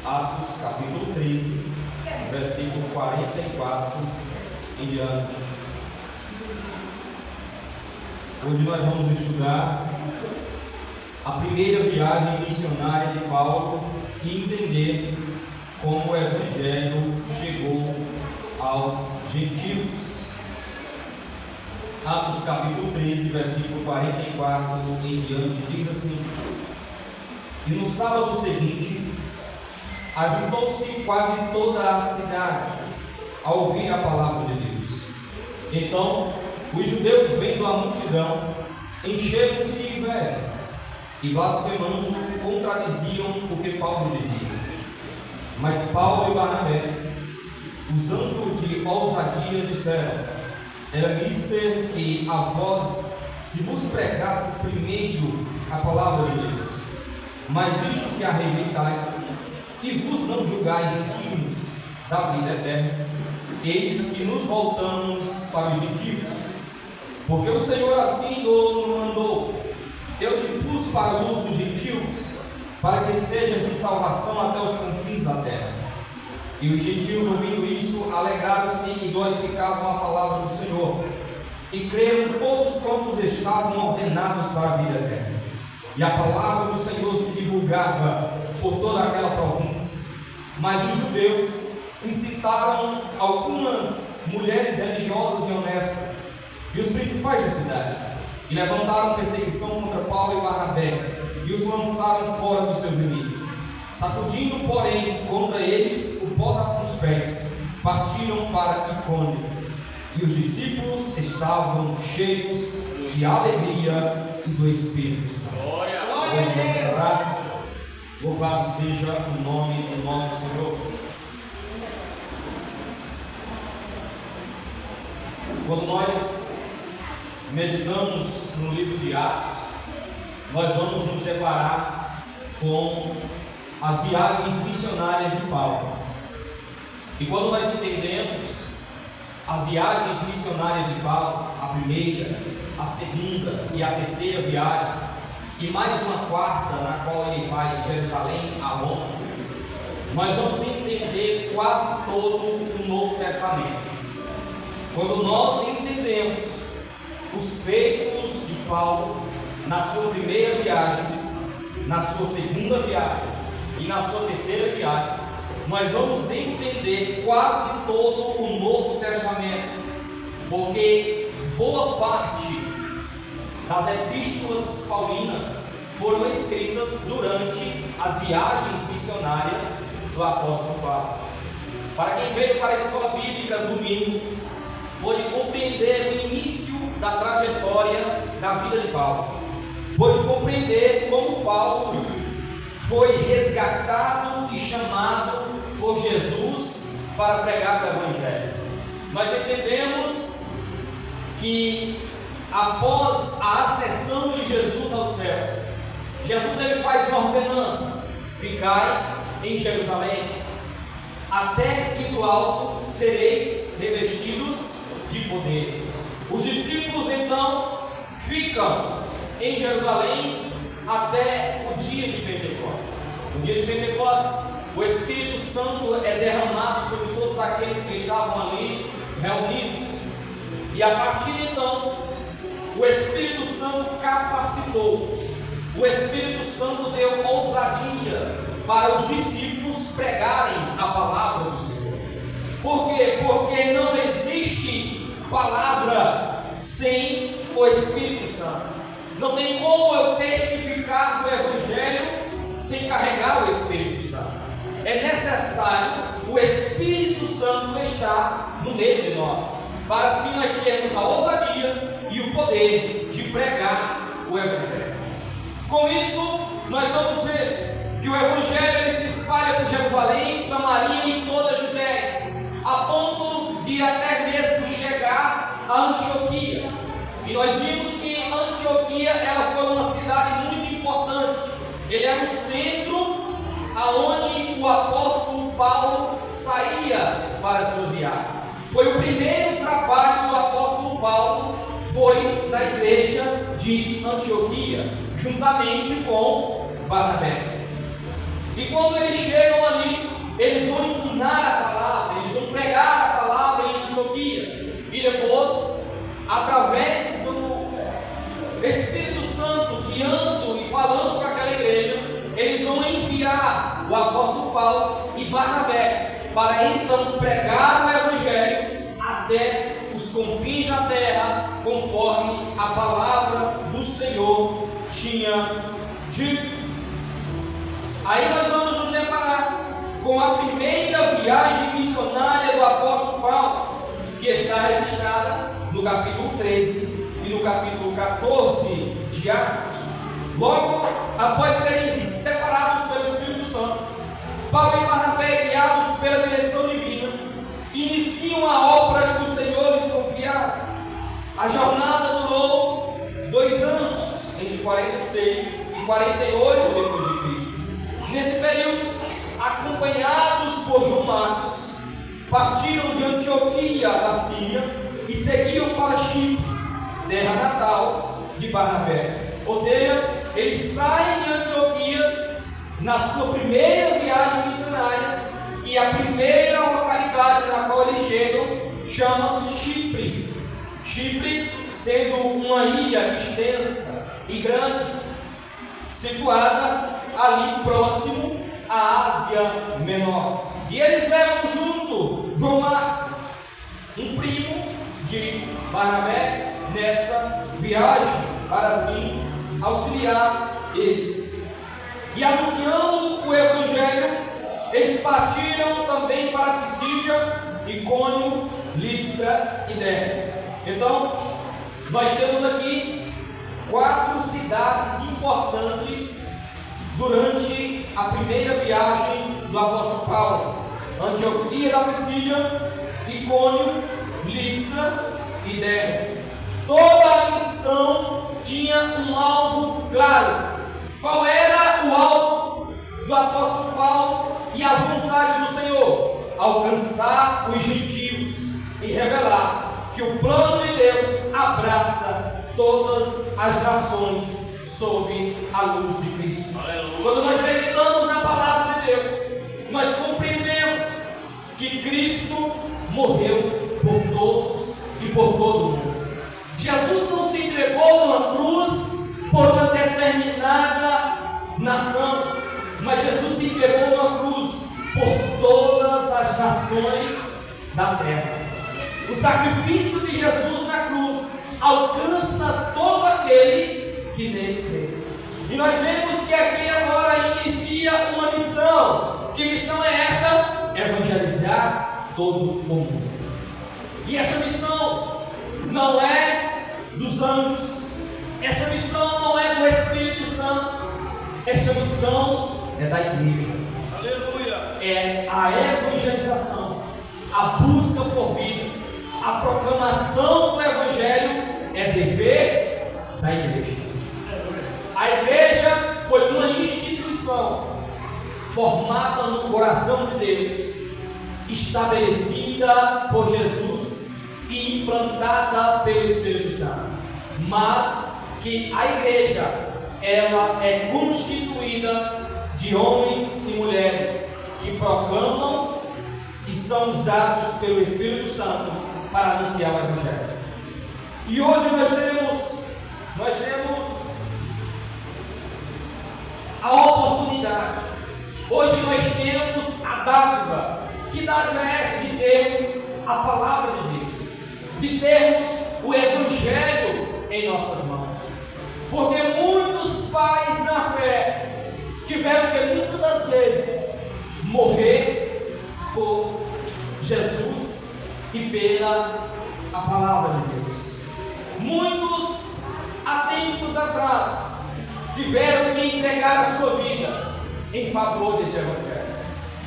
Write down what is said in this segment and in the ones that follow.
Atos capítulo 13, versículo 44 em diante. Hoje nós vamos estudar a primeira viagem missionária de Paulo e entender como o Evangelho chegou aos gentios. Atos capítulo 13, versículo 44 em diante, diz assim: E no sábado seguinte, ajuntou-se quase toda a cidade a ouvir a palavra de Deus. Então, os judeus, vendo a multidão, encheram-se de inveja e, blasfemando, contradiziam o que Paulo dizia. Mas Paulo e Barnabé, usando de ousadia, disseram: Era mister que a vós se vos pregasse primeiro a palavra de Deus, mas visto que a rejeitais e vos não julgais dignos da vida eterna, eis que nos voltamos para os gentios, porque o Senhor assim nos mandou: Eu te pus para a luz dos gentios, para que sejas de salvação até os confins da terra. E os gentios, ouvindo isso, alegraram-se e glorificavam a palavra do Senhor, e creram todos quantos estavam ordenados para a vida eterna. E a palavra do Senhor se divulgava por toda aquela província. Mas os judeus incitaram algumas mulheres religiosas e honestas e os principais da cidade, e levantaram perseguição contra Paulo e Barnabé, e os lançaram fora dos seus limites. Sacudindo, porém, contra eles o pó dos pés, partiram para Icônio. E os discípulos estavam cheios de alegria e do Espírito Santo. Vamos orar. Louvado seja o nome do nosso Senhor. Quando nós meditamos no livro de Atos, nós vamos nos deparar com as viagens missionárias de Paulo. E quando nós entendemos as viagens missionárias de Paulo, a primeira, a segunda e a terceira viagem, e mais uma quarta, na qual ele vai de Jerusalém a Roma, nós vamos entender quase todo o Novo Testamento. Quando nós entendemos os feitos de Paulo na sua primeira viagem, na sua segunda viagem e na sua terceira viagem, nós vamos entender quase todo o Novo Testamento, porque boa parte das epístolas paulinas foram escritas durante as viagens missionárias do apóstolo Paulo. Para quem veio para a escola bíblica domingo, pôde compreender o início da trajetória da vida de Paulo, pôde compreender como Paulo foi resgatado e chamado por Jesus para pregar o Evangelho. Nós entendemos que após a ascensão de Jesus aos céus, Jesus ele faz uma ordenança: ficai em Jerusalém, até que do alto sereis revestidos de poder. Os discípulos então ficam em Jerusalém até o dia de Pentecostes. No dia de Pentecostes, o Espírito Santo é derramado sobre todos aqueles que estavam ali reunidos, e a partir de então o Espírito Santo capacitou, o Espírito Santo deu ousadia para os discípulos pregarem a palavra do Senhor. Por quê? Porque não existe palavra sem o Espírito Santo. Não tem como eu testificar do Evangelho sem carregar o Espírito Santo. É necessário o Espírito Santo estar no meio de nós, para assim nós termos a ousadia e o poder de pregar o Evangelho. Com isso, nós vamos ver que o Evangelho ele se espalha por Jerusalém, Samaria e toda a Judéia, a ponto de até mesmo chegar a Antioquia. E nós vimos que Antioquia ela foi uma cidade muito importante. Ele era o centro aonde o apóstolo Paulo saía para as suas viagens. Foi o primeiro trabalho do apóstolo Paulo, foi na igreja de Antioquia, juntamente com Barnabé. E quando eles chegam ali, ensinar a palavra, eles vão pregar a palavra em Antioquia. E depois, através do Espírito Santo guiando e falando com aquela igreja, eles vão enviar o apóstolo Paulo e Barnabé para então pregar o evangelho até os confins da terra, conforme a palavra do Senhor tinha dito. Aí nós vamos nos deparar com a primeira viagem missionária do apóstolo Paulo, que está registrada no capítulo 13 e no capítulo 14 de Atos. Logo após serem separados pelo Espírito Santo, Paulo e Barnabé, guiados pela direção divina, iniciam a obra que o Senhor lhes confiara. A jornada durou 2 anos, entre 46 e 48 depois de Cristo. Nesse período, acompanhados por João Marcos, partiram de Antioquia da Síria e seguiam para Chipre, terra natal de Barnabé. Ou seja, eles saem de Antioquia na sua primeira viagem missionária, e a primeira localidade na qual eles chegam chama-se Chipre. Chipre sendo uma ilha extensa e grande, situada ali próximo à Ásia Menor. E eles levam junto João Marcos, um primo de Barnabé, nesta viagem, para assim auxiliar eles. E anunciando o evangelho, eles partiram também para Pisídia, Icônio, Listra e Derbe. Então, nós temos aqui 4 cidades importantes durante a primeira viagem do apóstolo Paulo: Antioquia da Pisídia, Icônio, Listra e Derbe. Toda a missão tinha um alvo claro. Qual era o alvo do apóstolo Paulo e a vontade do Senhor? Alcançar os gentios e revelar que o plano de Deus abraça todas as nações sob a luz de Cristo. Aleluia. Quando nós meditamos na palavra de Deus, nós compreendemos que Cristo morreu por todos e por todo mundo. Jesus não se entregou numa cruz por uma determinada nação, mas Jesus se entregou numa cruz por todas as nações da terra. O sacrifício de Jesus na cruz alcança todo aquele que nele crê. E nós vemos que aqui agora inicia uma missão. Que missão é essa? Evangelizar todo o mundo. E essa missão não é dos anjos, essa missão não é do Espírito Santo, essa missão é da igreja. Aleluia. É a evangelização, a busca por vidas, a proclamação do evangelho é dever da igreja. A igreja foi uma instituição formada no coração de Deus, estabelecida por Jesus e implantada pelo Espírito Santo, mas que a igreja, ela é constituída de homens e mulheres que proclamam e são usados pelo Espírito Santo para anunciar o evangelho. E hoje nós temos a oportunidade, hoje nós temos a dádiva. Que dádiva é essa? De termos a palavra de Deus, de termos o evangelho em nossas mãos. Porque muitos pais na fé tiveram que muitas das vezes morrer por Jesus e pela a palavra de Deus. Muitos há tempos atrás tiveram que entregar a sua vida em favor deste evangelho.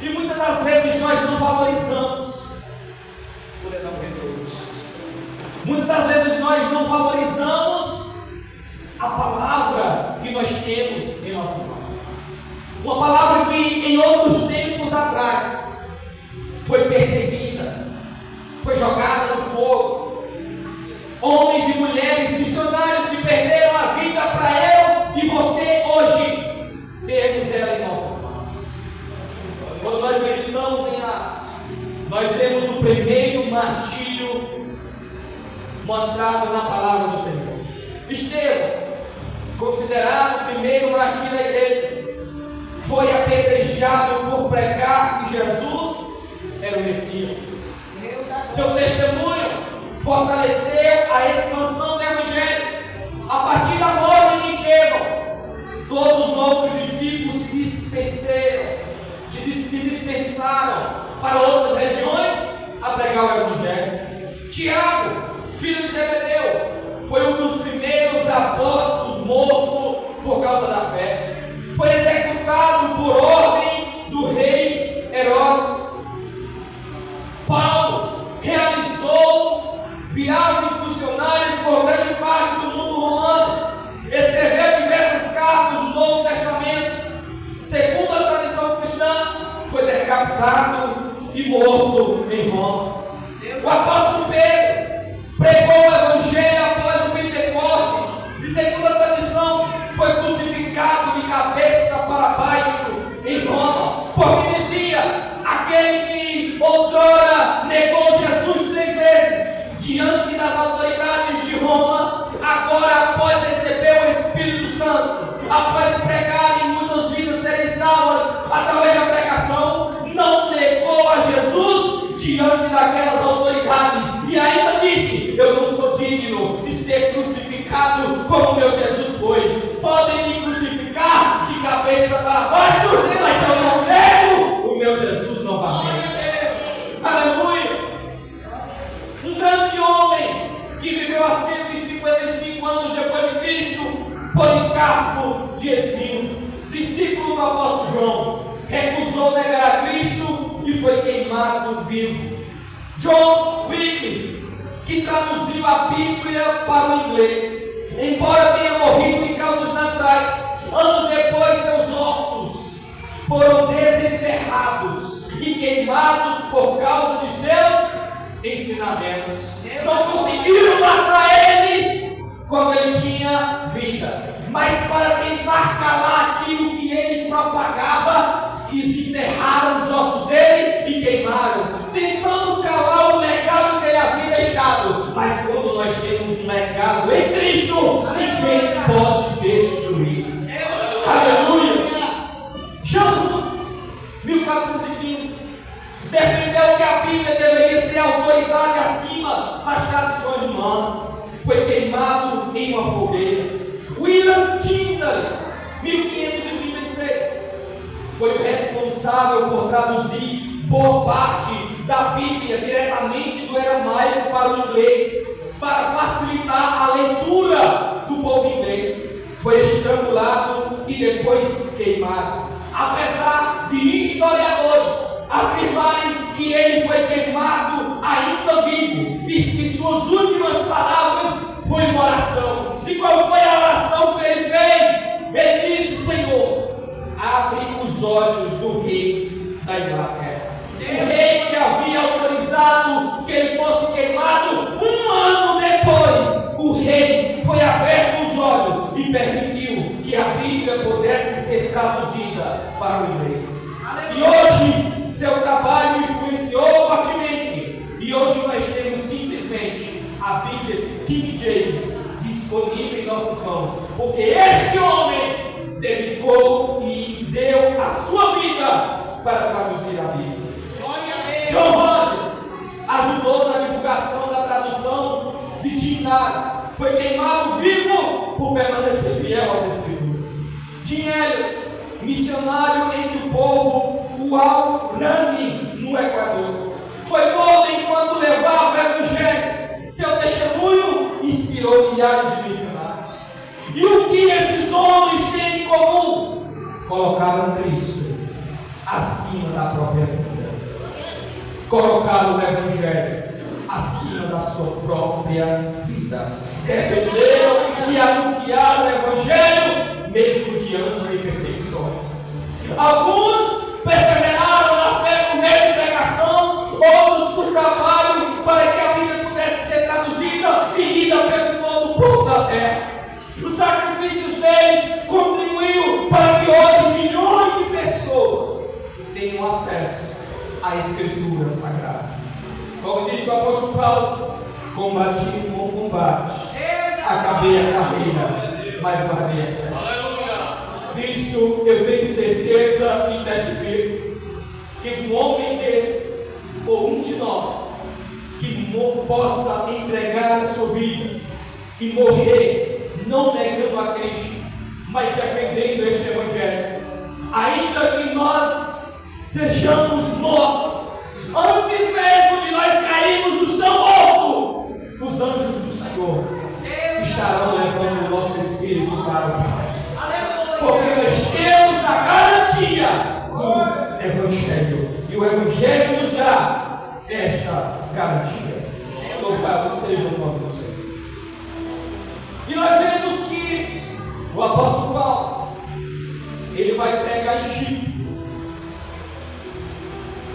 E muitas das vezes nós não valorizamos. Muitas das vezes nós não valorizamos a palavra que nós temos em nossa mão. Uma palavra que em outros tempos atrás foi perseguida, foi jogada no fogo. Homens e mulheres missionários que perderam a vida para eu e você hoje temos ela em nossas mãos. Quando nós meditamos em Atos, nós vemos o primeiro martírio mostrado na palavra do Senhor. Estevão, considerado o primeiro martírio da igreja, foi apedrejado por pregar que Jesus era o Messias. Seu testemunho fortaleceu a expansão do Evangelho. A partir da morte de Estevão, todos os outros discípulos se dispersaram para outras regiões a pregar o Evangelho. Tiago, filho de Zebedeu, foi um dos primeiros apóstolos mortos por causa da fé. Foi executado por ordem do rei Herodes. Paulo realizou viagens missionárias por grande parte do mundo romano. Escreveu diversas cartas do Novo Testamento. Segundo a tradição cristã, foi decapitado e morto em Roma. O apóstolo Pedro pregou o Evangelho após o Pentecostes e, segundo a tradição, foi crucificado de cabeça para baixo em Roma, porque dizia: aquele que outrora negou Jesus 3 vezes diante das autoridades de Roma, agora, após receber o Espírito Santo, após pregar e muitas vidas serem salvas através da pregação, não negou a Jesus diante daquelas autoridades e ainda disse: eu não sou digno de ser crucificado como meu Jesus foi. Podem me crucificar de cabeça para baixo, mas eu não nego o meu Jesus novamente. Aleluia! Um grande homem que viveu há 155 anos depois de Cristo, Policarpo de Esmirna, discípulo do apóstolo João, recusou negar a Cristo e foi queimado vivo. John Wycliffe, que traduziu a Bíblia para o inglês, embora tenha morrido de causas naturais, anos depois seus ossos foram desenterrados e queimados por causa de seus ensinamentos. Não conseguiram matar ele quando ele tinha vida, mas para tentar calar aquilo que ele propagava, desenterraram os ossos dele e queimaram, tentando calar o legado que ele havia deixado. Mas quando nós temos um legado em Cristo, ninguém pode destruir. Aleluia! Jonas, 1415, defendeu que a Bíblia deveria ser autoridade acima das tradições humanas. Foi queimado em uma fogueira. William Tyndale, 1536, foi o responsável por traduzir boa parte da Bíblia diretamente do aramaico para o inglês, para facilitar a leitura do povo inglês. Foi estrangulado e depois queimado. Apesar de historiadores afirmarem que ele foi queimado ainda vivo, e que suas últimas palavras foi uma oração. E qual foi a oração que ele fez? Ele disse: Senhor, abre os olhos do rei da Inglaterra. O rei que havia autorizado que ele fosse queimado, um ano depois, o rei foi aberto os olhos e permitiu que a Bíblia pudesse ser traduzida para o inglês. E hoje, seu trabalho influenciou fortemente. E hoje nós temos simplesmente a Bíblia King James disponível em nossas mãos, porque este homem dedicou e deu a sua vida para traduzir a Bíblia. John Rogers ajudou na divulgação da tradução de Tyndale, foi queimado vivo por permanecer fiel às Escrituras. Jim Elliot, missionário entre o povo Guarani, no Equador, foi morto enquanto levava o Evangelho. Seu testemunho inspirou milhares de missionários. E o que esses homens têm em comum? Colocaram Cristo acima da própria vida. Colocaram o Evangelho acima da sua própria vida. Defenderam e anunciaram o Evangelho mesmo diante de perseguições. Alguns perseveraram na fé por meio de pregação, outros por trabalho para que a Bíblia pudesse ser traduzida e lida pelo todo o povo da terra. Os sacrifícios deles contribuiu para que hoje milhões de pessoas tenham acesso a Escritura Sagrada. Como disse o apóstolo Paulo: combati o bom combate, acabei a carreira, mas guardei a fé. Cristo, eu tenho certeza e testifico que um homem desse, ou um de nós, que possa entregar a sua vida e morrer, não negando a Cristo, mas defendendo este Evangelho, ainda que nós sejamos mortos, antes mesmo de nós cairmos no chão morto, os anjos do Senhor estarão levando o nosso espírito para o Pai, porque nós temos a garantia do Evangelho, e o Evangelho nos dá esta garantia. Louvado seja o nome do Senhor. E nós vemos que o apóstolo Paulo, ele vai pregar em Chipre.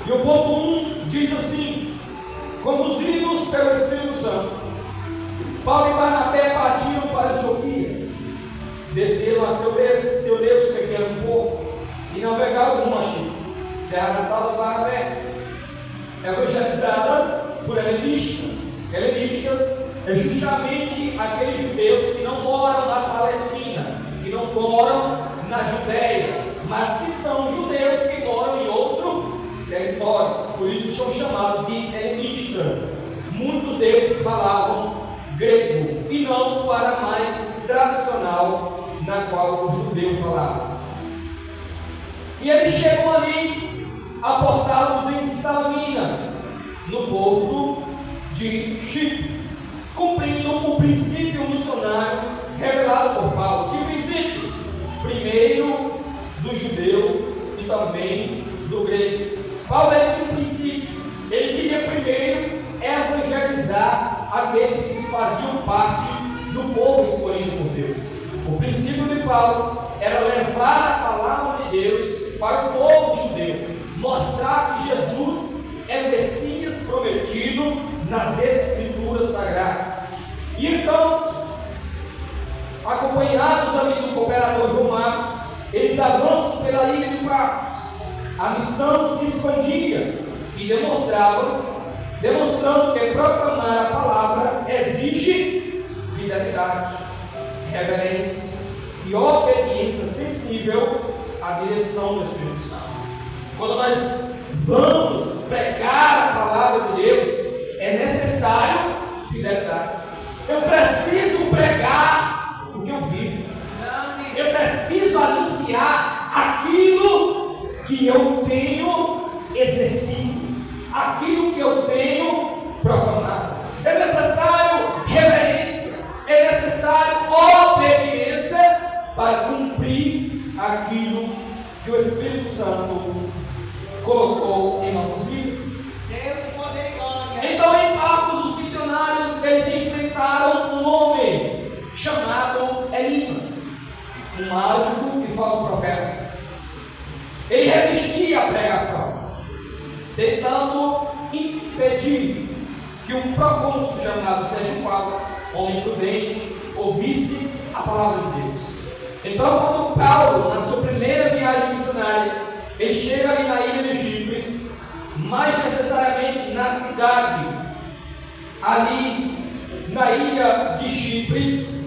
E o ponto 1 diz assim: conduzidos pelo Espírito Santo, Paulo e Barnabé partiram para Antioquia, desceram a seu Seleucia, um pouco, e navegaram rumo a Chipre, terra natal de Barnabé, evangelizada por helenistas. Helenistas é justamente aqueles judeus que não moram na Palestina, que não moram na Judéia, mas que são judeus que moram em outro território, por isso são chamados de helenistas. Muitos deles falavam grego e não o aramaico tradicional na qual o judeu falava. E eles chegam ali, aportados em Salamina, no porto de Chipre, cumprindo o princípio missionário revelado por Paulo. Que princípio? Primeiro do judeu e também do grego. Paulo era um princípio. Ele queria primeiro evangelizar aqueles que se faziam parte do povo escolhido por Deus. O princípio de Paulo era levar a palavra de Deus para o povo judeu, mostrar que Jesus é o Messias prometido nas Escrituras Sagradas. E então, acompanhados ali do cooperador João Marcos, eles avançam pela ilha de Patmos. A missão se expandia e demonstrando que proclamar a palavra exige fidelidade, reverência e obediência sensível à direção do Espírito Santo. Quando nós vamos pregar a palavra de Deus, é necessário fidelidade. Eu preciso pregar o que eu vivo. Eu preciso anunciar aquilo que eu tenho exercido, aquilo que eu tenho proclamado. É necessário reverência, é necessário obediência para cumprir aquilo que o Espírito Santo colocou em nossas vidas. Então, em Pafos, os missionários eles enfrentaram um homem chamado Elimas, um mágico e falso profeta. Ele resistia à pregação, tentando impedir que um procônsul chamado Sérgio Paulo, homem prudente, ouvisse a palavra de Deus. Então, quando Paulo, na sua primeira viagem missionária, ele chega ali na ilha de Chipre, mais necessariamente na cidade, ali na ilha de Chipre,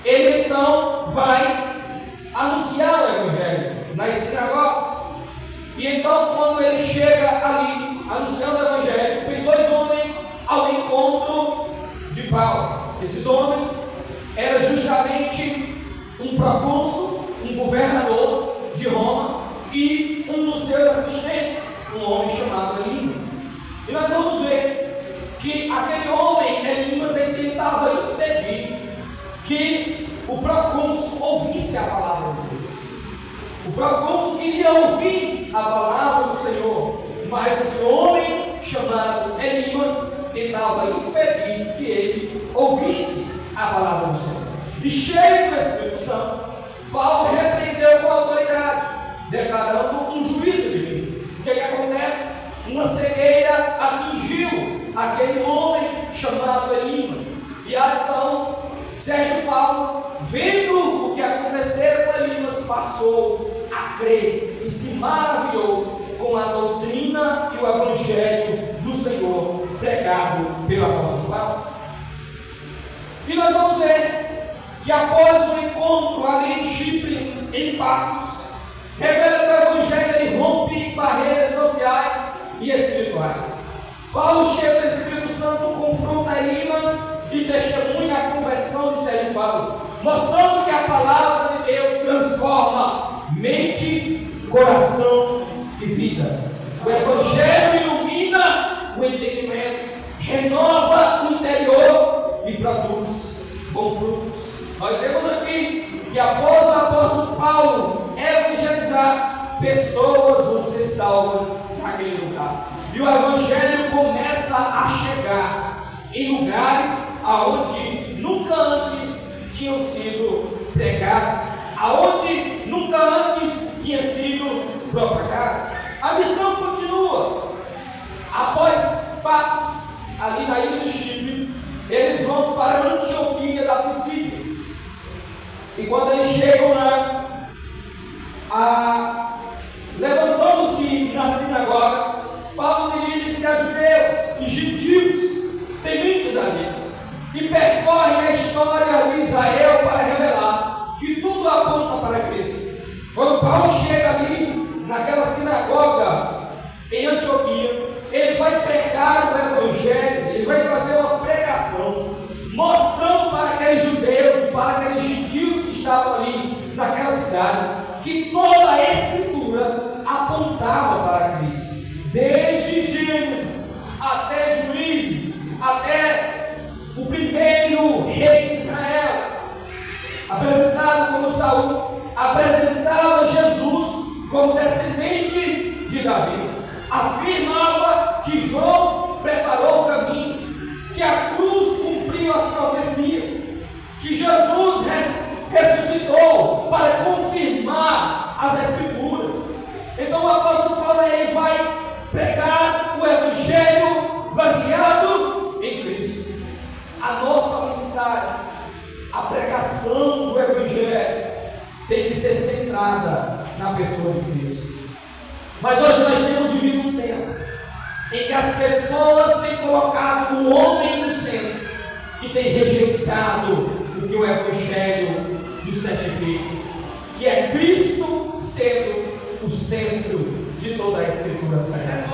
ele então vai anunciar o Evangelho nas sinagogas. E então, quando ele chega ali, anunciando o Evangelho, tem dois homens ao encontro de Paulo. Esses homens eram justamente um procônsul, um governador de Roma, e um dos seus assistentes, um homem chamado Elimas. E nós vamos ver que aquele homem, Elimas, ele tentava impedir que o procônsul ouvisse a palavra de Deus. O procônsul queria ouvir a palavra do Senhor, mas esse homem chamado Elimas tentava impedir que ele ouvisse a palavra do Senhor. E cheio do Espírito Santo, Paulo repreendeu com autoridade, declarando um juízo divino. O que acontece? Uma cegueira atingiu aquele homem chamado Elimas. E então, Sérgio Paulo, vendo o que aconteceu com Elimas, passou a crer e se maravilhou com a doutrina que após o encontro ali em Chipre, em Patmos, revela que o Evangelho ele rompe barreiras sociais e espirituais. Paulo, cheio do Espírito Santo, confronta Elimas e testemunha a conversão de Sérgio Paulo, mostrando que a palavra de Deus transforma mente, coração e vida. O Evangelho ilumina o entendimento, renova o interior e produz bons frutos. Nós vemos aqui que após o apóstolo Paulo evangelizar, pessoas vão ser salvas naquele lugar. E o Evangelho começa a chegar em lugares aonde nunca antes tinham sido pregados, aonde nunca antes tinha sido propagado. A missão continua. Após Patmos, ali na ilha de Chipre, eles vão para Antioquia da Pisídia. E quando eles chegam lá, levantando-se na sinagoga, Paulo dirige-se a judeus e gentios, tementes a Deus, e percorre a história de Israel para revelar que tudo aponta para Cristo. Quando Paulo chega ali, naquela sinagoga em Antioquia, ele vai pregar o Evangelho, ele vai fazer uma pregação, mostrando para aqueles judeus e para aqueles gentios que estavam ali naquela cidade, que toda a Escritura apontava para Cristo. Desde Gênesis até Juízes, até o primeiro rei de Israel, apresentado como Saul, apresentava Jesus como descendente de Davi. Afirmava que João preparou o caminho, que a cruz cumpriu as profecias, que Jesus ressuscitou para confirmar as Escrituras. Então o apóstolo Paulo ele vai pregar o Evangelho baseado em Cristo. A nossa mensagem, a pregação do Evangelho tem que ser centrada na pessoa de Cristo. Mas hoje nós temos vivido um tempo em que as pessoas têm colocado o homem no centro e têm rejeitado o que o Evangelho nos testifica, que é Cristo sendo o centro de toda a Escritura Sagrada.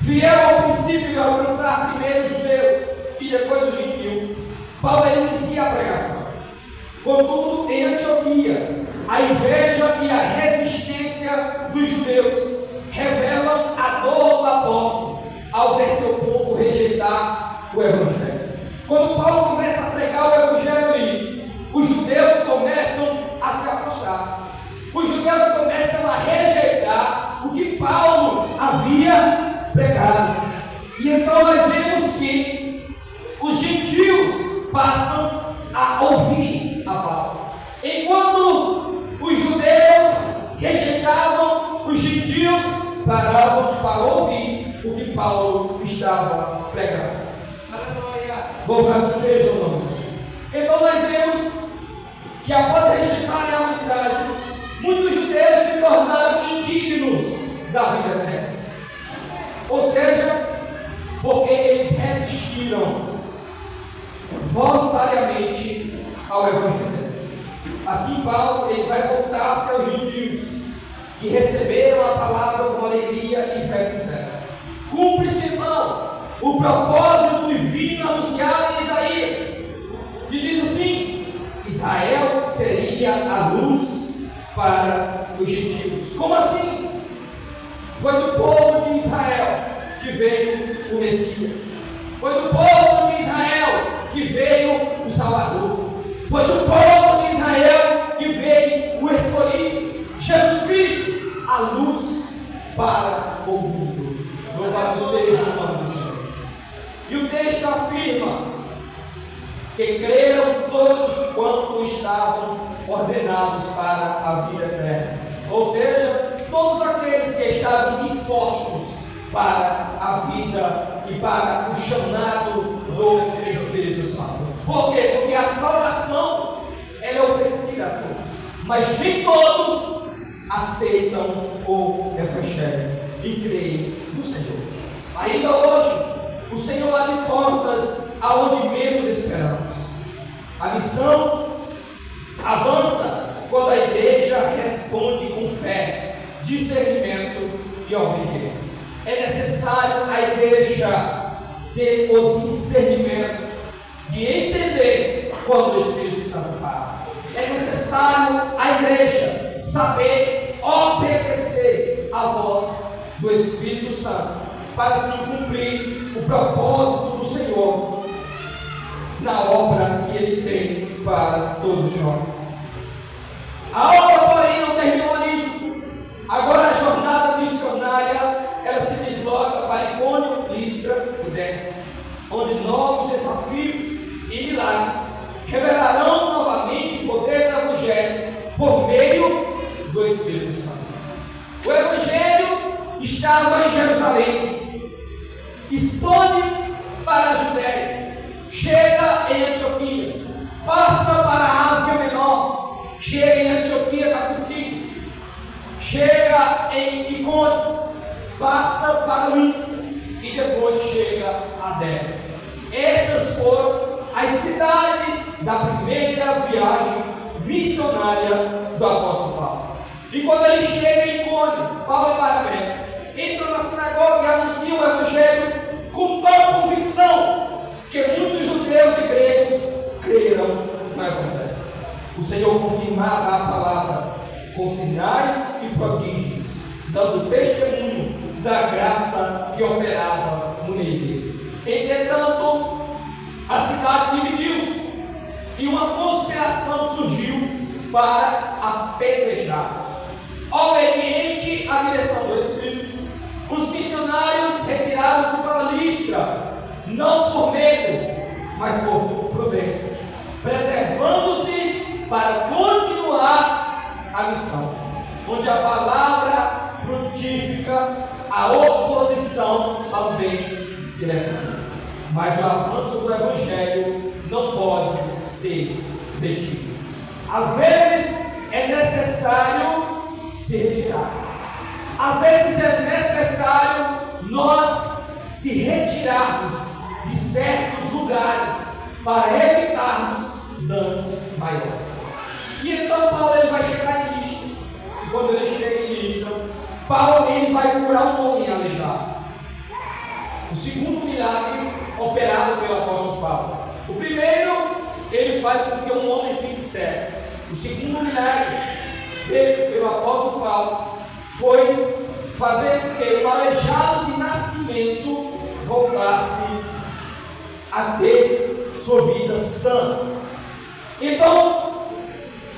Fiel ao princípio de alcançar primeiro o judeu e depois o gentio, Paulo inicia a pregação. Contudo, em Antioquia, a inveja e a resistência dos judeus revelam a dor do apóstolo ao ver seu povo rejeitar o Evangelho. Quando Paulo começa a pregar o Evangelho ali, os judeus começam a se afastar. Os judeus começam a rejeitar o que Paulo havia pregado. E então nós vemos que os gentios passam a ouvir a Paulo. Enquanto os judeus rejeitavam, os gentios paravam para ouvir o que Paulo estava pregando. Louvado seja o nome do Senhor. Então nós vemos que após rejeitarem a mensagem, muitos judeus se tornaram indignos da vida eterna. Ou seja, porque eles resistiram voluntariamente ao Evangelho. Assim Paulo ele vai voltar-se aos gentios que receberam a palavra com alegria e fé sincera. Cumpre-se então o propósito divino anunciado em Isaías, que diz assim: Israel seria a luz para os gentios. Como assim? Foi do povo de Israel que veio o Messias. Foi do povo de Israel que veio o Salvador. Foi do povo de Israel que veio o escolhido, Jesus Cristo, a luz para o mundo. Louvado seja o nome do Senhor. E o texto afirma que creram todos quanto estavam ordenados para a vida eterna. Ou seja, todos aqueles que estavam dispostos para a vida e para o chamado do Espírito Santo. Por quê? Porque a salvação ela é oferecida a todos, mas nem todos aceitam o Evangelho e creem no Senhor. Ainda hoje, o Senhor abre portas aonde menos esperamos. A missão avança quando a igreja responde com fé, discernimento e obediência. É necessário a igreja ter o discernimento de entender quando o Espírito Santo fala. É necessário a igreja saber obedecer à voz do Espírito Santo para se cumprir o propósito do Senhor na obra que Ele tem para todos nós. A obra, porém, não terminou ali. Agora a jornada missionária, ela se desloca para Icônio, Listra e Derbe, onde novos desafios e milagres revelarão novamente o poder do Evangelho por meio do Espírito Santo. O Evangelho estava em Jerusalém, expande para a Judéia, chega em Antioquia, passa para a Ásia Menor, chega em Antioquia da Psídia, chega em Icônio, passa para Listra e depois chega a Derbe. Estas foram as cidades da primeira viagem missionária do apóstolo Paulo. E quando ele chega em Icônio, Paulo e Barnabé entram na sinagoga e anunciam o Evangelho com tal convicção que muitos judeus e gregos creram no Evangelho. O Senhor confirmava a palavra com sinais e prodígios, dando testemunho da graça que operava no meio deles. Entretanto, a cidade dividiu-se e uma conspiração surgiu para apedrejar. Obediente à direção do Espírito, os missionários retiraram-se para Listra, não por medo, mas por prudência, preservando-se para continuar a missão, onde a palavra frutífica, a oposição ao bem se levanta. Mas o avanço do Evangelho não pode ser detido. Às vezes é necessário se retirar. Às vezes é necessário nós se retirarmos de certos lugares para evitarmos danos maiores. E então Paulo ele vai chegar em Listra. E quando ele chega em Listra, Paulo ele vai curar um homem aleijado. O segundo milagre operado pelo apóstolo Paulo. O primeiro, ele faz com que um homem fique cego. O segundo milagre feito pelo apóstolo Paulo foi fazer com que o aleijado de nascimento voltasse a ter sua vida sã. Então,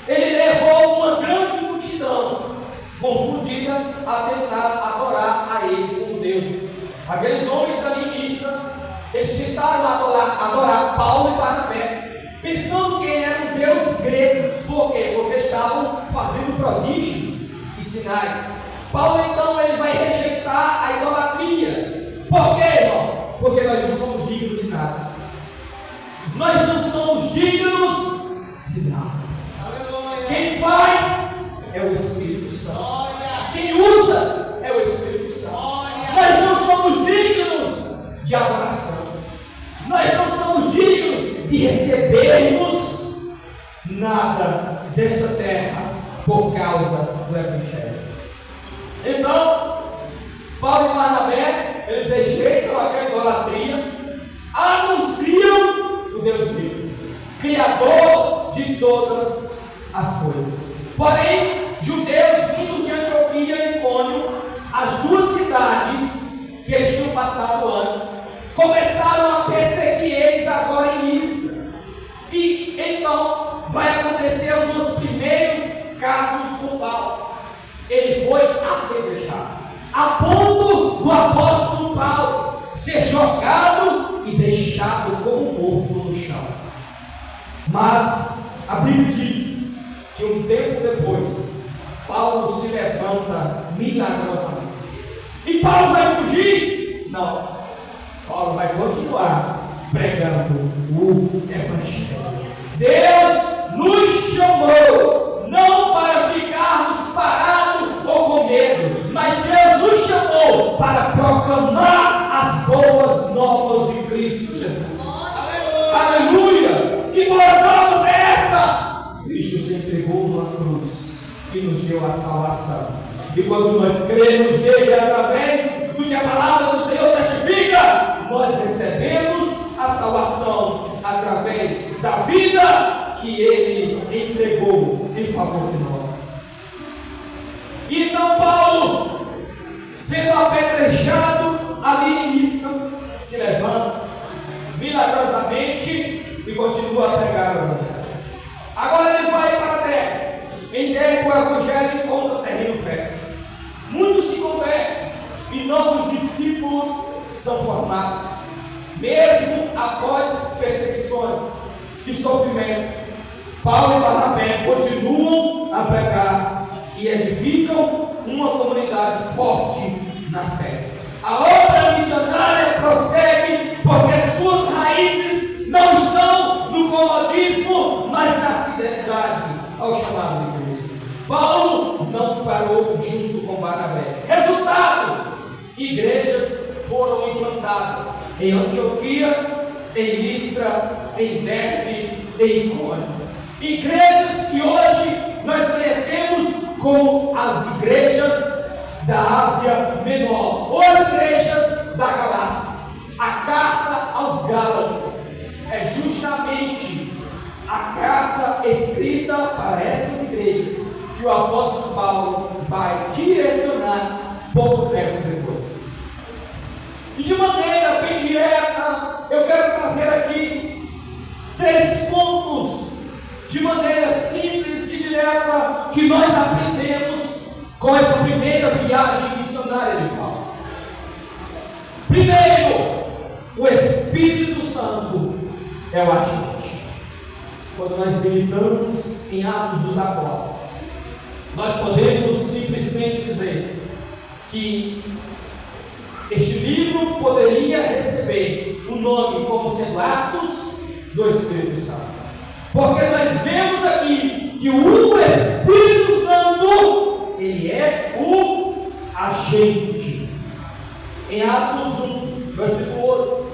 ele levou uma grande multidão confundida a tentar adorar a eles como deuses. Aqueles homens ali em Listra, eles tentaram adorar Paulo e Barnabé, pensando que eram deuses gregos. Por quê? Porque estavam fazendo prodígios e sinais. Paulo então ele vai rejeitar a idolatria. Por quê, irmão? Porque nós não somos dignos de nada. Nós não somos dignos de nada. Quem faz é o Espírito Santo. Quem usa é o Espírito Santo. Nós não somos dignos de adoração. Nós não somos dignos de recebermos nada desta terra por causa do Evangelho. Então, Paulo e Barnabé, eles rejeitam aquela idolatria, anunciam o Deus vivo, Criador de todas as coisas. Porém, judeus vindos de Antioquia e Icônio, as duas cidades que eles tinham passado antes, começaram a perseguir eles agora em Listra. E então vai acontecer um dos primeiros casos com Paulo. Ele foi apedrejado, a ponto do apóstolo Paulo ser jogado e deixado como morto no chão. Mas a Bíblia diz que um tempo depois, Paulo se levanta milagrosamente. E Paulo vai fugir? Não. Paulo vai continuar pregando o Evangelho. Deus nos chamou não para ficarmos parados ou com medo, mas Deus nos chamou para proclamar as boas novas de Cristo Jesus. Aleluia! Que boas novas deu a salvação. E quando nós cremos nele através do que a palavra do Senhor testifica, nós recebemos a salvação através da vida que ele entregou em favor de nós. Então Paulo, sendo apedrejado ali em Listra, se levanta milagrosamente e continua a pregar o evangelho. Agora ele vai para a terra, em terra o evangelho encontra terreno fértil. Muitos se convertem e novos discípulos são formados, mesmo após perseguições e sofrimento. Paulo e Barnabé continuam a pregar e edificam uma comunidade forte na fé. A obra missionária prossegue porque suas raízes não estão no comodismo, mas na fidelidade ao chamado de Cristo. Paulo não parou junto com Barnabé. Resultado: igrejas foram implantadas em Antioquia, em Listra, em Derbe, em Icônio. Igrejas que hoje nós conhecemos como as igrejas da Ásia Menor, ou as igrejas da Galácia. A carta aos Gálatas é justamente a carta escrita para essas igrejas que o apóstolo Paulo vai direcionar pouco tempo depois. E de maneira bem direta, eu quero trazer aqui 3 pontos de maneira simples e direta que nós aprendemos com essa primeira viagem missionária de Paulo. Primeiro, o Espírito Santo é o agente. Quando nós meditamos em Atos dos Apóstolos, nós podemos simplesmente dizer que este livro poderia receber o nome como sendo Atos do Espírito Santo. Porque nós vemos aqui que o Espírito Santo, ele é o agente. Em Atos 1, versículo 8,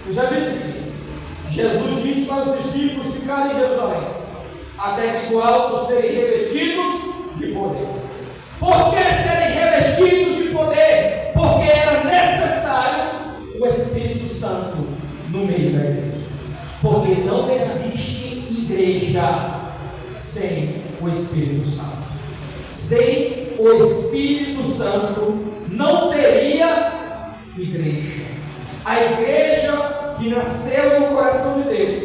eu já disse aqui, Jesus disse para os discípulos ficarem em Jerusalém, até que do alto serem revestidos de poder. Por que serem revestidos de poder? Porque era necessário o Espírito Santo no meio da igreja. Porque não existe igreja sem o Espírito Santo. Sem o Espírito Santo não teria igreja. A igreja que nasceu no coração de Deus,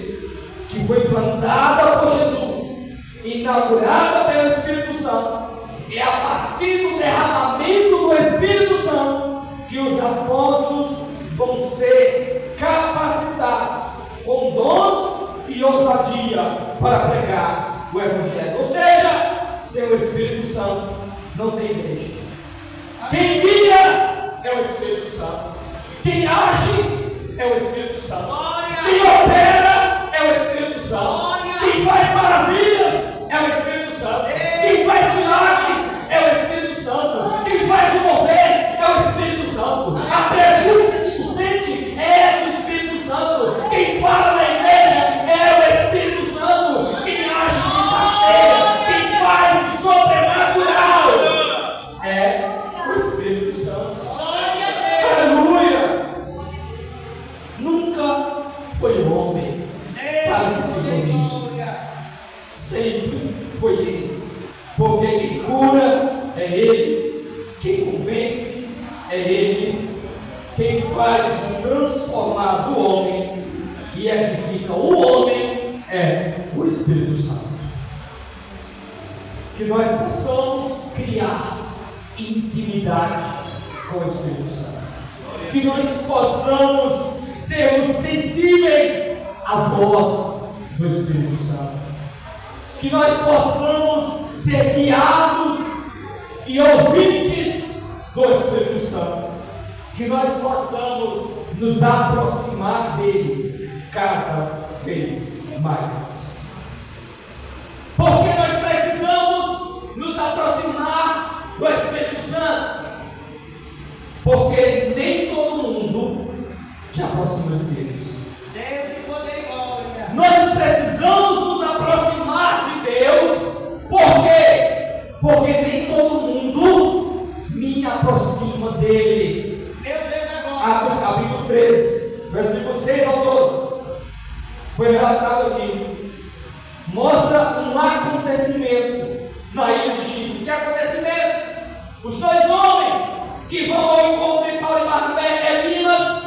que foi plantada por Jesus, inaugurada pelo Espírito Santo, é a partir do derramamento do Espírito Santo que os apóstolos vão ser capacitados com dons e ousadia para pregar o Evangelho. Ou seja, sem o Espírito Santo não tem igreja. Quem guia é o Espírito Santo. Quem age é o Espírito Santo. Quem opera é o Espírito Santo. Quem faz maravilhas é o Espírito Santo. Quem faz milagres é o Espírito Santo. Quem faz o mover é o Espírito Santo. A presença que tu sente é do Espírito Santo. Quem fala na igreja é o Espírito Santo. Quem age, quem passeia, quem faz o sobrenatural é o Espírito Santo. Aleluia! Nunca foi o homem para que se domine. Sempre foi Ele. Porque quem cura é Ele, quem convence é Ele, quem faz o transformar do homem e edifica o homem é o Espírito Santo. Que nós possamos criar intimidade com o Espírito Santo. Que nós possamos sermos sensíveis à voz do Espírito Santo. Que nós possamos ser guiados e ouvintes do Espírito Santo. Que nós possamos nos aproximar dele cada vez mais. Porque nós precisamos nos aproximar do Espírito Santo. Porque nem todo mundo te aproxima de Deus. Nós precisamos nos aproximar de Deus. Por quê? Porque tem aproxima dele. Atos capítulo 13, versículo 6 ao 12. Foi relatado aqui. Mostra um acontecimento na ilha de Chipre. Que acontecimento? Os dois homens que vão ao encontro de Paulo e Barnabé, Elimas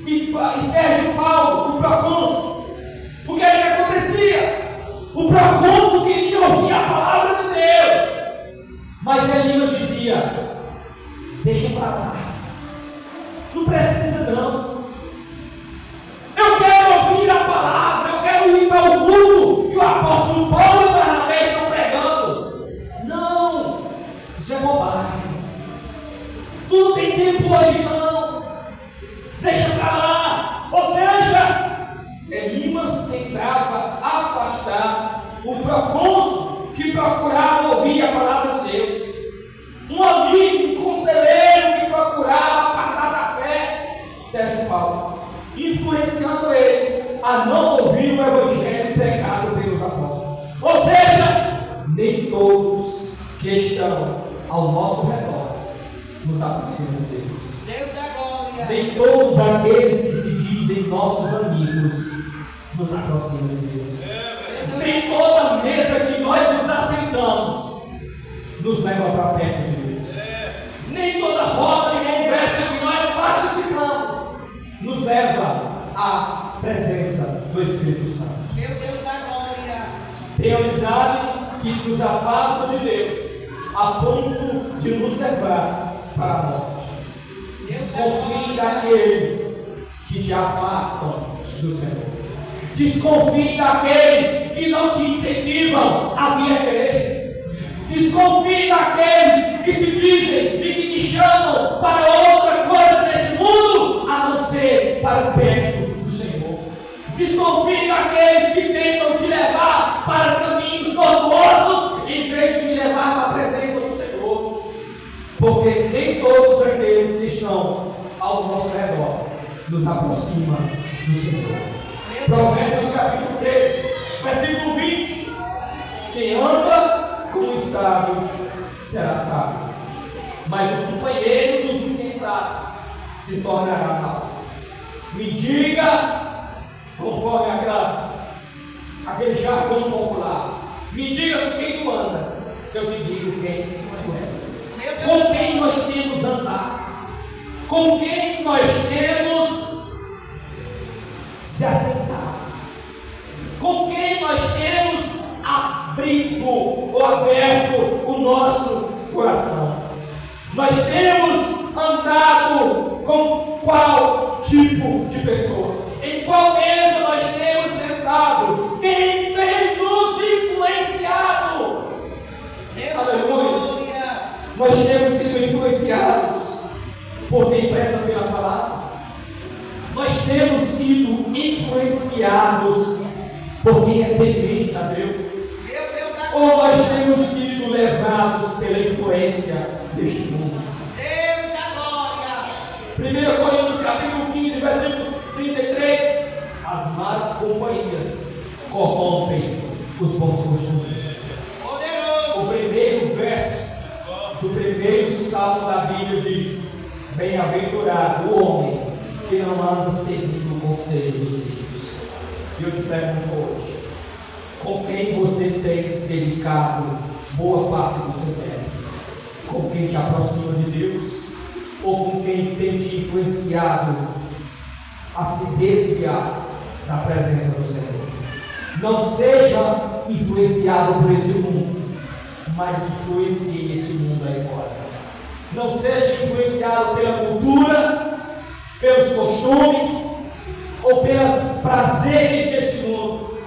e Sérgio Paulo, o procônsul. O que é que acontecia? O procônsul queria ouvir a palavra de Deus, mas Elimas dizia: deixa para lá, não precisa não. Eu quero ouvir a palavra, eu quero ir para o culto que o apóstolo Paulo e Barnabé estão pregando. Não, isso é bobagem. Tu não tem tempo hoje não, deixa para lá. Ou seja, Elimas tentava afastar o procônsul que procurava ouvir a palavra de Deus, um amigo, um conselheiro que procurava apartar da fé, Sérgio Paulo, influenciando ele a não ouvir o evangelho pregado pelos apóstolos. Ou seja, nem todos que estão ao nosso redor nos aproximam de Deus. Nem todos aqueles que se dizem nossos amigos nos aproximam de Deus. Nem toda mesa que nós nos assentamos nos leva para perto de Deus. Nem toda roda de conversa que nós participamos nos leva à presença do Espírito Santo. Meu Deus da glória. Tem amizade que nos afasta de Deus a ponto de nos levar para a morte. Desconfie daqueles que te afastam do Senhor. Desconfie daqueles que não te incentivam a vir à igreja. Desconfie daqueles que se dizem e que te chamam para outra coisa neste mundo, a não ser para perto do Senhor. Desconfie daqueles que tentam te levar para caminhos tortuosos, em vez de te levar para a presença do Senhor. Porque nem todos aqueles que estão ao nosso redor nos aproximam do Senhor. Provérbios capítulo 13, versículo 20. Quem anda com os sábios será sábio, mas o companheiro dos insensatos se tornará mal. Me diga, conforme aquele jargão popular, me diga com quem tu andas, que eu te digo quem tu és. Com quem nós temos andar, com quem nós temos se assentar, com quem nós temos abrigo ou aberto o nosso coração. Nós temos andado com qual tipo de pessoa? Em qual mesa nós temos sentado? Quem tem nos influenciado? Aleluia! Nós temos sido influenciados por quem preza pela palavra. Nós temos sido influenciados por quem é temente a Deus. Ou nós temos sido levados pela influência deste mundo. Deus da glória. 1 Coríntios capítulo 15, versículo 33. As más companhias corrompem os bons costumes. O primeiro verso do primeiro salmo da Bíblia diz: bem-aventurado o homem que não anda seguindo o conselho dos ímpios. E eu te pergunto hoje, com quem você tem dedicado boa parte do seu tempo? Com quem te aproxima de Deus? Ou com quem tem te influenciado a se desviar da presença do Senhor? Não seja influenciado por esse mundo, mas influencie esse mundo aí fora. Não seja influenciado pela cultura, pelos costumes ou pelos prazeres deste mundo,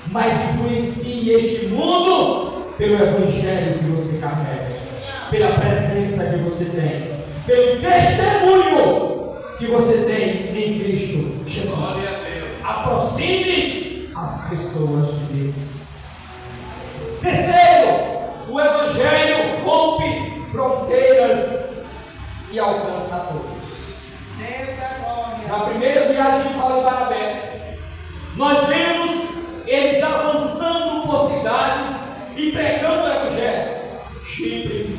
mas influencie este mundo pelo evangelho que você carrega, pela presença que você tem, pelo testemunho que você tem em Cristo Jesus. Aproxime as pessoas de Deus. Terceiro, o evangelho rompe fronteiras e alcança a todos. Na primeira viagem de Paulo e Barnabé, nós vemos eles avançando por cidades e pregando o evangelho. Chipre,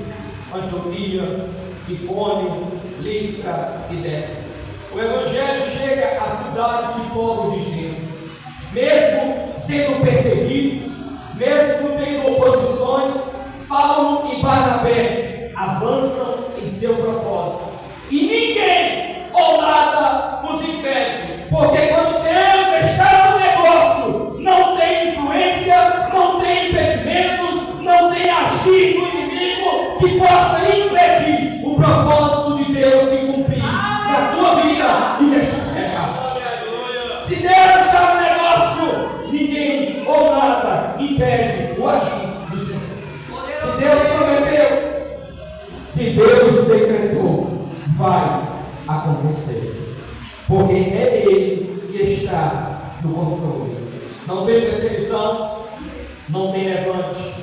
Antioquia, Icônio, Listra e Derbe. O Evangelho chega à cidade de povos distintos, mesmo sendo perseguidos, mesmo tendo oposições. Paulo e Barnabé avançam em seu propósito, e ninguém ou nada os impede, porque quando Deus está no negócio, não tem influência, não tem impedimentos, não tem agir do inimigo que possa impedir o propósito de Deus se cumprir na tua vida e nesta terra. Se Deus está no negócio, ninguém ou nada impede o agir do Senhor. Se Deus prometeu, se Deus decretou, vai acontecer, porque é Ele que está no controle. Não tem perseguição, não tem levante,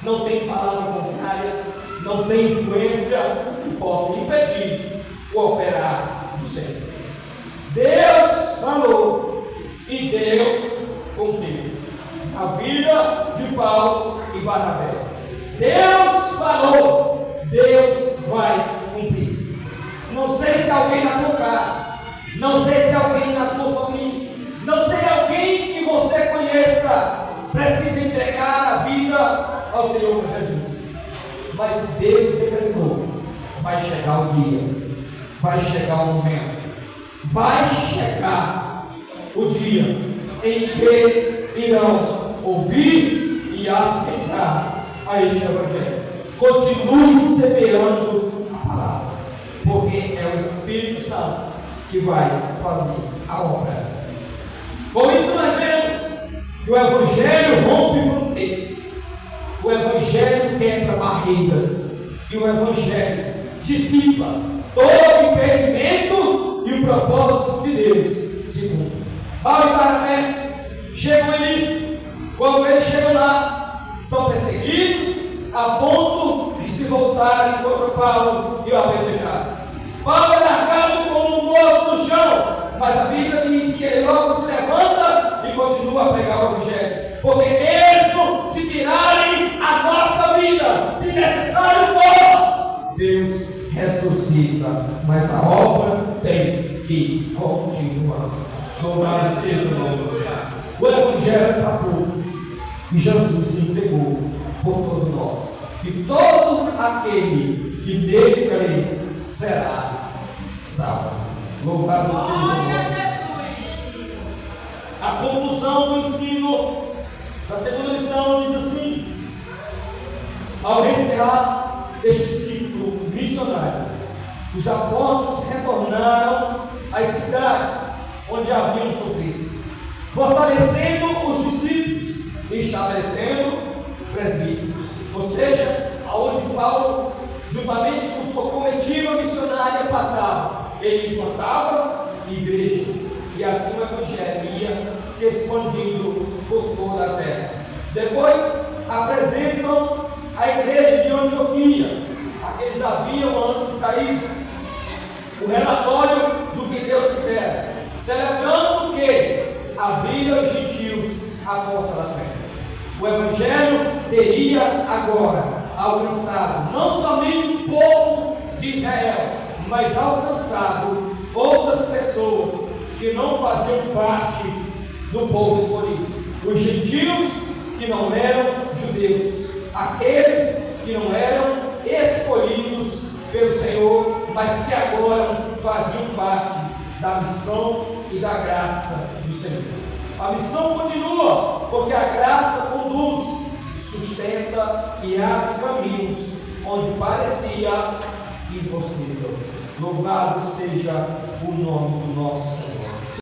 não tem palavra contrária, não tem influência que possa impedir o operar do Senhor. Deus falou e Deus cumpriu. A vida de Paulo e Barnabé. Deus falou, Deus vai cumprir. Não sei se alguém na tua casa, não sei se alguém na tua família, não sei alguém que você conheça precisa entregar a vida ao Senhor Jesus. Mas se Deus decretou, vai chegar o dia, vai chegar o momento, vai chegar o dia em que irão ouvir e aceitar a este Evangelho. Continue semeando a palavra, porque é o Espírito Santo que vai fazer a obra. Com isso nós vemos que o Evangelho rompe fronteiras, o Evangelho quebra barreiras e o Evangelho dissipa todo impedimento e o propósito de Deus se cumpre. Paulo e Barnabé chegam em Listra. Quando eles chegam lá, são perseguidos a ponto de se voltarem contra Paulo e o apedrejarem. Paulo é largado como um morto no chão, mas a Bíblia diz que ele logo se levanta e continua a pregar o Evangelho. Porque mesmo se tirarem a nossa vida, se necessário for, Deus ressuscita, mas a obra tem que continuar. Louvado seja o nome do Senhor. O Evangelho é para todos, e Jesus se entregou por todos nós, e todo aquele que nele crê será salvo. Louvado seja o nome do Senhor. A conclusão do ensino da segunda lição diz assim: ao encerrar este ciclo missionário, os apóstolos retornaram às cidades onde haviam sofrido, fortalecendo os discípulos e estabelecendo presbíteros. Ou seja, aonde Paulo, juntamente com sua comitiva missionária, passava, ele implantava igrejas, e assim o Evangelho ia se expandindo por toda a terra. Depois apresentam a igreja de Antioquia, a que eles haviam antes saído, o relatório do que Deus fizera, celebrando que abriram os gentios a porta da fé. O Evangelho teria agora alcançado não somente o povo de Israel, mas alcançado outras pessoas que não faziam parte do povo escolhido. Os gentios que não eram judeus, aqueles que não eram escolhidos pelo Senhor, mas que agora faziam parte da missão e da graça do Senhor. A missão continua, porque a graça conduz, sustenta e abre caminhos onde parecia impossível. Louvado seja o nome do nosso Senhor.